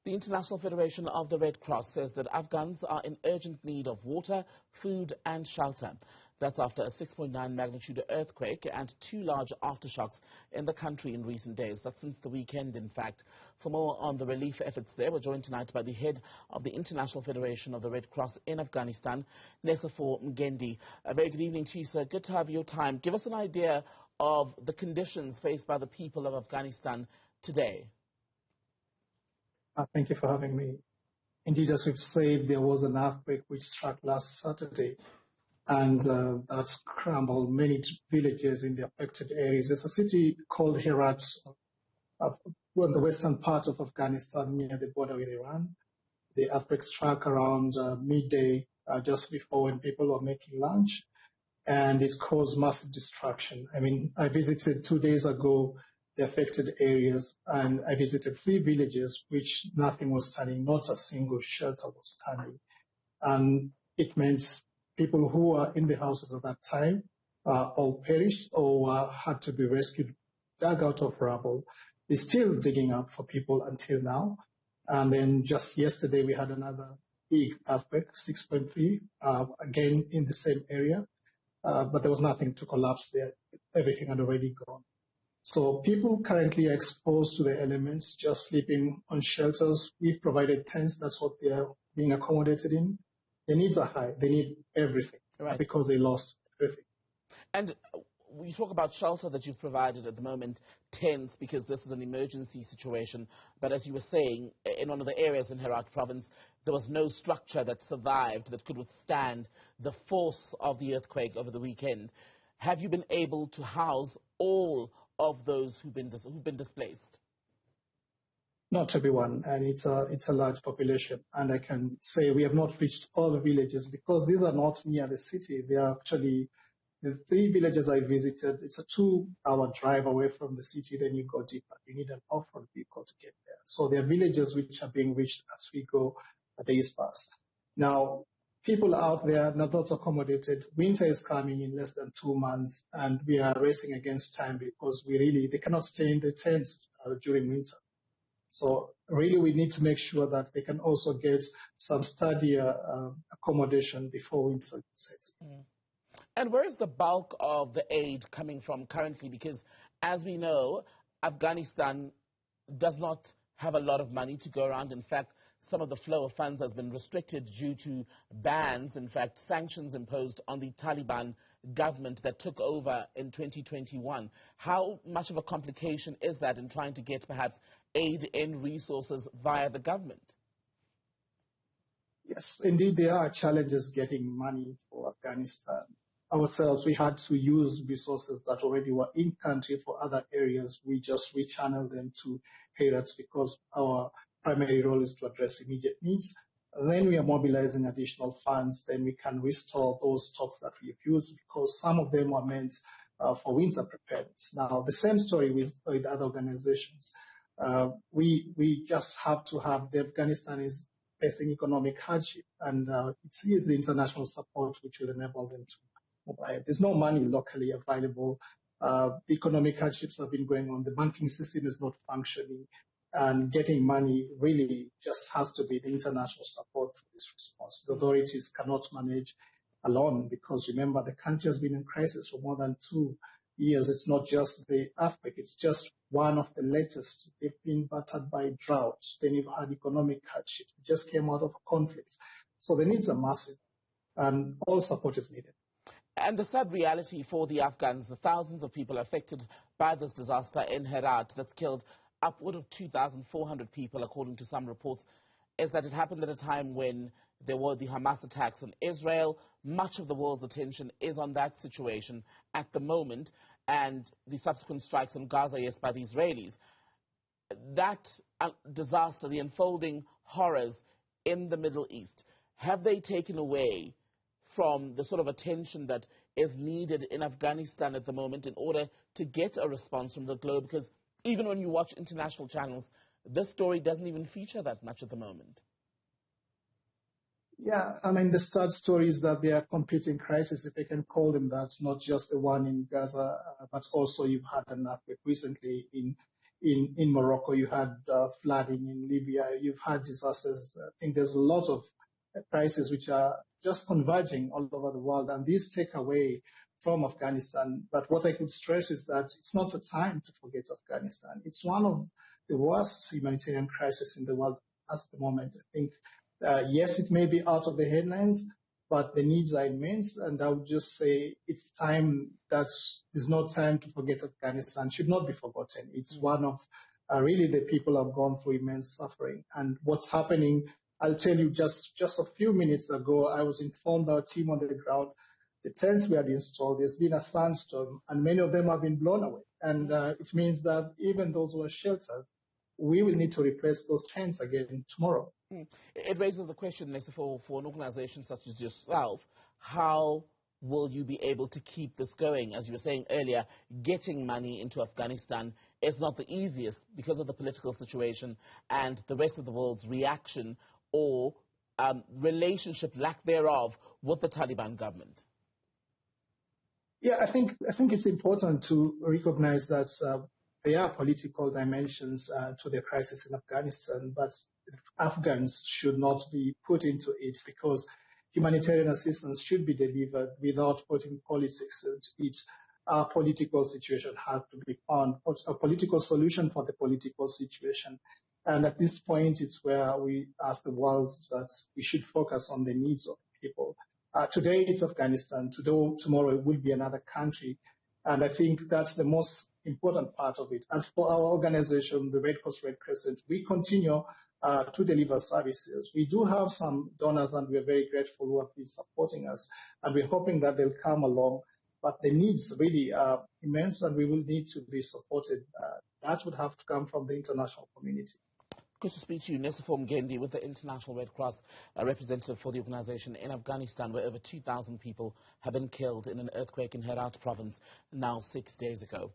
The International Federation of the Red Cross says that Afghans are in urgent need of water, food and shelter. That's after a 6.9 magnitude earthquake and 2 large aftershocks in the country in recent days. That's since the weekend, in fact. For more on the relief efforts there, we're joined tonight by the head of the International Federation of the Red Cross in Afghanistan, Necephor Mghendi. A very good evening to you, sir. Good to have your time. Give us an idea of the conditions faced by the people of Afghanistan today. Thank you for having me. Indeed, as we've said, there was an earthquake which struck last Saturday, and that scrambled many villages in the affected areas. There's a city called Herat, on the western part of Afghanistan, near the border with Iran. The earthquake struck around midday, just before when people were making lunch, and it caused massive destruction. I mean, I visited 2 days ago the affected areas, and I visited 3 villages which nothing was standing, not a single shelter was standing. And it meant people who were in the houses at that time all perished or had to be rescued, dug out of rubble. They're still digging up for people until now. And then just yesterday we had another big earthquake, 6.3, again in the same area, but there was nothing to collapse there. Everything had already gone. So people currently are exposed to the elements, just sleeping on shelters. We've provided tents. That's what they are being accommodated in. Their needs are high. They need everything, right, because they lost everything. And you talk about shelter that you've provided at the moment, tents, because this is an emergency situation. But as you were saying, in one of the areas in Herat province, there was no structure that survived that could withstand the force of the earthquake over the weekend. Have you been able to house all of those who've been displaced? Not everyone, and it's a large population. And I can say we have not reached all the villages because these are not near the city. They are actually the 3 villages I visited. It's a 2-hour drive away from the city. Then you go deeper. You need an off-road vehicle to get there. So there are villages which are being reached as we go days past. Now, people out there are not accommodated. Winter is coming in less than 2 months, and we are racing against time because they cannot stay in the tents during winter. So really we need to make sure that they can also get some steadier accommodation before winter sets in. And where is the bulk of the aid coming from currently? Because as we know, Afghanistan does not have a lot of money to go around. In fact, some of the flow of funds has been restricted due to bans, in fact, sanctions imposed on the Taliban government that took over in 2021. How much of a complication is that in trying to get perhaps aid and resources via the government? Yes, indeed, there are challenges getting money for Afghanistan. Ourselves, we had to use resources that already were in country for other areas. We just rechanneled them to Herat because our primary role is to address immediate needs. Then we are mobilizing additional funds. Then we can restore those stocks that we've used because some of them were meant for winter preparedness. Now, the same story with other organizations. We just have to have Afghanistan is facing economic hardship, and it is the international support which will enable them to mobilize. There's no money locally available. Economic hardships have been going on. The banking system is not functioning. And getting money really just has to be the international support for this response. The authorities cannot manage alone because remember, the country has been in crisis for more than 2 years. It's not just the earthquake, it's just one of the latest. They've been battered by droughts. Then you've had economic hardship. They just came out of conflict. So the needs are massive and all support is needed. And the sad reality for the Afghans, the thousands of people affected by this disaster in Herat that's killed upward of 2,400 people, according to some reports, is that it happened at a time when there were the Hamas attacks on Israel. Much of the world's attention is on that situation at the moment and the subsequent strikes on Gaza, yes, by the Israelis. That disaster, the unfolding horrors in the Middle East, have they taken away from the sort of attention that is needed in Afghanistan at the moment in order to get a response from the globe? Because even when you watch international channels, this story doesn't even feature that much at the moment. Yeah, I mean, the sad story is that they are competing crises, if I can call them that, not just the one in Gaza, but also you've had an earthquake recently in in Morocco, you had flooding in Libya, you've had disasters. I think there's a lot of crises which are just converging all over the world, and these take away from Afghanistan. But what I could stress is that it's not a time to forget Afghanistan. It's one of the worst humanitarian crises in the world at the moment. I think, yes, it may be out of the headlines, but the needs are immense. And I would just say it's time that there's no time to forget Afghanistan, should not be forgotten. It's one of really the people have gone through immense suffering. And what's happening, I'll tell you, just a few minutes ago, I was informed by a team on the ground, the tents we had installed, there's been a sandstorm, and many of them have been blown away. And it means that even those who are sheltered, we will need to replace those tents again tomorrow. It raises the question, Necephor, for an organization such as yourself, how will you be able to keep this going? As you were saying earlier, getting money into Afghanistan is not the easiest because of the political situation and the rest of the world's reaction or relationship, lack thereof, with the Taliban government. Yeah, I think it's important to recognize that there are political dimensions to the crisis in Afghanistan, but Afghans should not be put into it because humanitarian assistance should be delivered without putting politics into it. A political situation has to be found, a political solution for the political situation. And at this point, it's where we ask the world that we should focus on the needs of people. Today it's Afghanistan. Tomorrow it will be another country. And I think that's the most important part of it. And for our organization, the Red Cross Red Crescent, we continue to deliver services. We do have some donors, and we're very grateful who have been supporting us. And we're hoping that they'll come along. But the needs really are immense, and we will need to be supported. That would have to come from the international community. Good to speak to you, Necephor Mghendi, with the International Red Cross, representative for the organization in Afghanistan, where over 2,000 people have been killed in an earthquake in Herat province now 6 days ago.